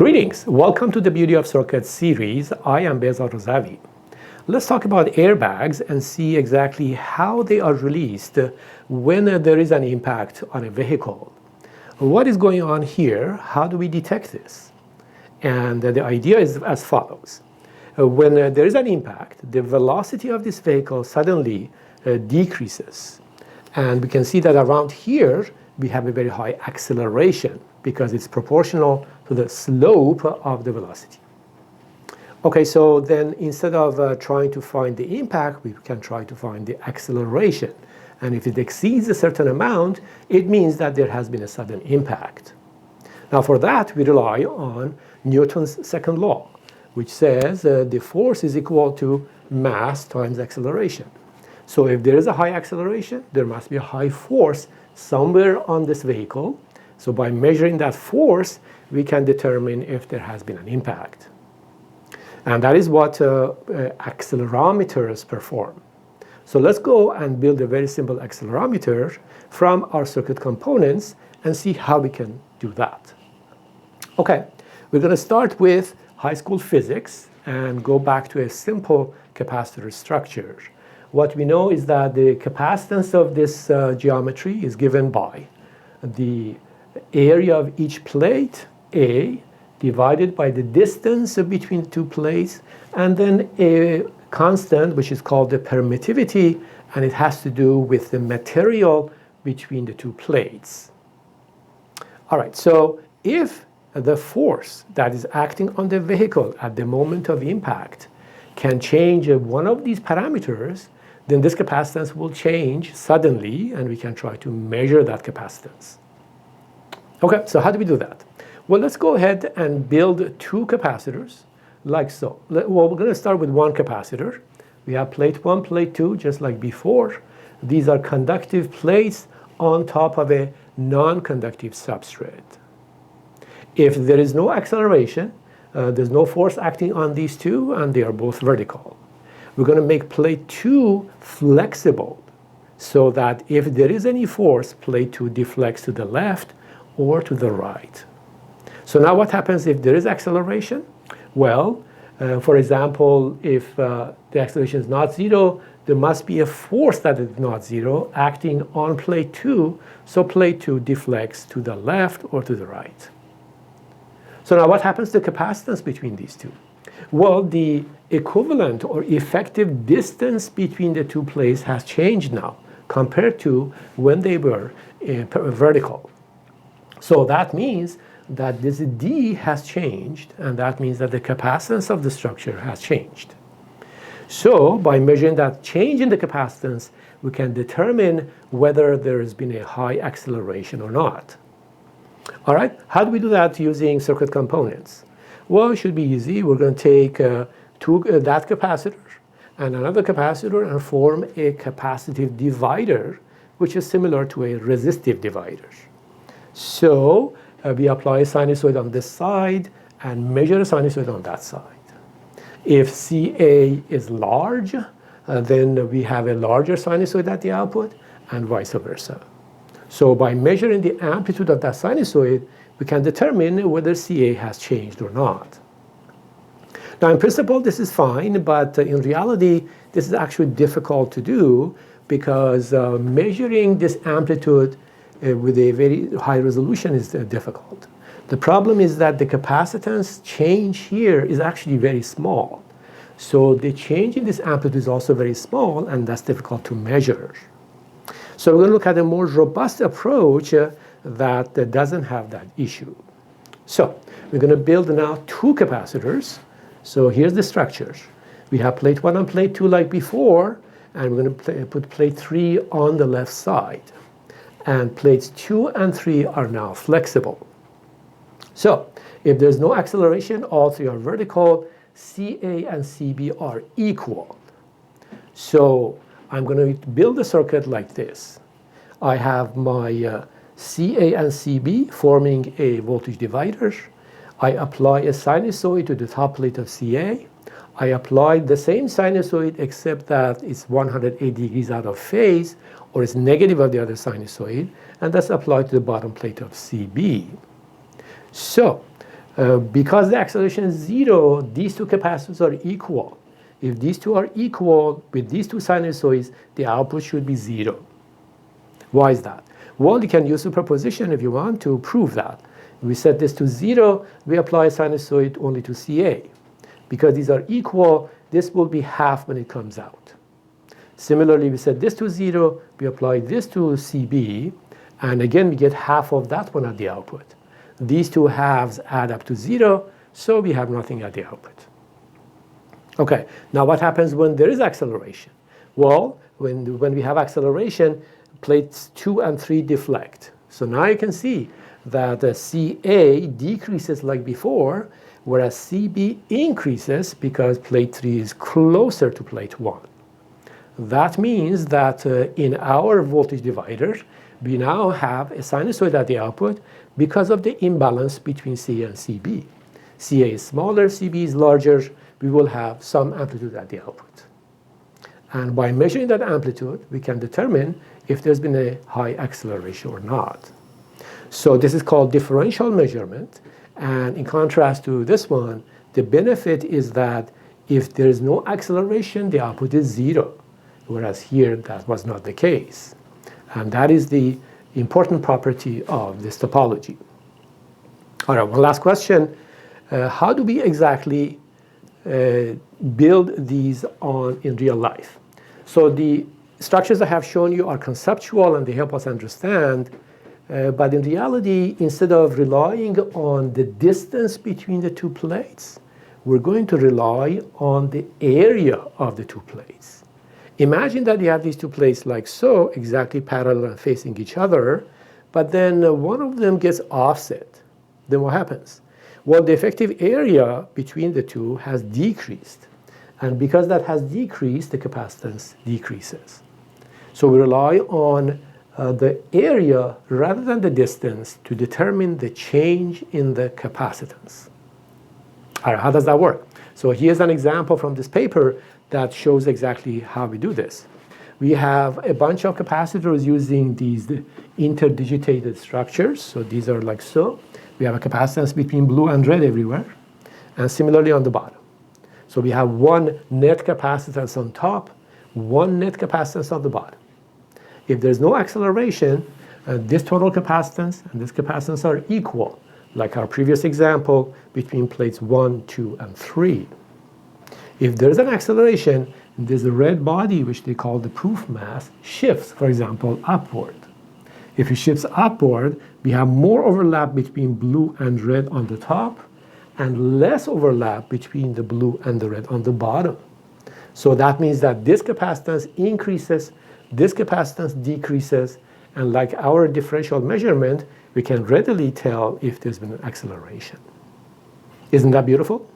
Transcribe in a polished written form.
Greetings, welcome to the Beauty of Circuits series. I am Behzad Razavi. Let's talk about airbags and see exactly how they are released when there is an impact on a vehicle. What is going on here? How do we detect this? And the idea is as follows. When there is an impact, the velocity of this vehicle suddenly decreases. And we can see that around here, we have a very high acceleration because it's proportional to the slope of the velocity. Okay, so then instead of trying to find the impact, we can try to find the acceleration. And if it exceeds a certain amount, it means that there has been a sudden impact. Now for that, we rely on Newton's second law, which says the force is equal to mass times acceleration. So if there is a high acceleration, there must be a high force somewhere on this vehicle. So by measuring that force, we can determine if there has been an impact. And that is what accelerometers perform. So let's go and build a very simple accelerometer from our circuit components and see how we can do that. Okay, we're going to start with high school physics and go back to a simple capacitor structure. What we know is that the capacitance of this geometry is given by the area of each plate, A, divided by the distance between the two plates, and then a constant which is called the permittivity, and it has to do with the material between the two plates. All right, so if the force that is acting on the vehicle at the moment of impact can change one of these parameters, then this capacitance will change suddenly, and we can try to measure that capacitance. Okay, so how do we do that? Well, let's go ahead and build two capacitors, like so. Well, we're going to start with one capacitor. We have plate 1, plate 2, just like before. These are conductive plates on top of a non-conductive substrate. If there is no acceleration, there's no force acting on these two, and they are both vertical. We're going to make plate 2 flexible so that if there is any force, plate 2 deflects to the left or to the right. So now what happens if there is acceleration? Well, for example, if the acceleration is not zero, there must be a force that is not zero acting on plate 2, so plate 2 deflects to the left or to the right. So now what happens to the capacitance between these two? Well, the equivalent or effective distance between the two plates has changed now compared to when they were vertical. So that means that this D has changed, and that means that the capacitance of the structure has changed. So by measuring that change in the capacitance, we can determine whether there has been a high acceleration or not. All right, how do we do that using circuit components? Well, it should be easy. We're going to take that capacitor and another capacitor and form a capacitive divider, which is similar to a resistive divider. So we apply a sinusoid on this side and measure a sinusoid on that side. If CA is large, then we have a larger sinusoid at the output, and vice versa. So by measuring the amplitude of that sinusoid, we can determine whether CA has changed or not. Now in principle this is fine, but in reality this is actually difficult to do because measuring this amplitude with a very high resolution is difficult. The problem is that the capacitance change here is actually very small. So the change in this amplitude is also very small, and that's difficult to measure. So we're going to look at a more robust approach that doesn't have that issue. So we're going to build now two capacitors. So here's the structure. We have plate 1 and plate 2 like before, and we're going to put plate 3 on the left side. And plates 2 and 3 are now flexible. So if there's no acceleration, all three are vertical, CA and CB are equal. So I'm going to build a circuit like this. I have my CA and CB forming a voltage divider. I apply a sinusoid to the top plate of CA. I apply the same sinusoid except that it's 180 degrees out of phase, or it's negative of the other sinusoid, and that's applied to the bottom plate of CB. So Because the acceleration is 0, these two capacitors are equal. If these two are equal with these two sinusoids, the output should be 0. Why is that? Well, you can use superposition if you want to prove that. If we set this to 0, we apply sinusoid only to CA. Because these are equal, this will be half when it comes out. Similarly, we set this to 0, we apply this to CB, and again we get half of that one at the output. These two halves add up to 0, so we have nothing at the output. Okay, now what happens when there is acceleration? Well, when we have acceleration, plates 2 and 3 deflect. So now you can see that CA decreases like before, whereas CB increases because plate 3 is closer to plate 1. That means that in our voltage divider, we now have a sinusoid at the output because of the imbalance between CA and CB. CA is smaller, CB is larger, we will have some amplitude at the output. And by measuring that amplitude, we can determine if there's been a high acceleration or not. So this is called differential measurement. And in contrast to this one, the benefit is that if there is no acceleration, the output is 0. Whereas here, that was not the case. And that is the important property of this topology. All right, one last question. How do we exactly build these in real life? So the structures I have shown you are conceptual and they help us understand. But in reality, instead of relying on the distance between the two plates, we're going to rely on the area of the two plates. Imagine that you have these two plates like so, exactly parallel and facing each other, but then one of them gets offset. Then what happens? Well, the effective area between the two has decreased. And because that has decreased, the capacitance decreases. So we rely on the area rather than the distance to determine the change in the capacitance. All right, how does that work? So here's an example from this paper that shows exactly how we do this. We have a bunch of capacitors using these interdigitated structures. So these are like so. We have a capacitance between blue and red everywhere, and similarly on the bottom. So we have one net capacitance on top, one net capacitance on the bottom. If there's no acceleration, this total capacitance and this capacitance are equal, like our previous example between plates 1, 2, and 3. If there's an acceleration, there's a red body, which they call the proof mass, shifts, for example, upward. If it shifts upward, we have more overlap between blue and red on the top, and less overlap between the blue and the red on the bottom. So that means that this capacitance increases, this capacitance decreases, and like our differential measurement, we can readily tell if there's been an acceleration. Isn't that beautiful?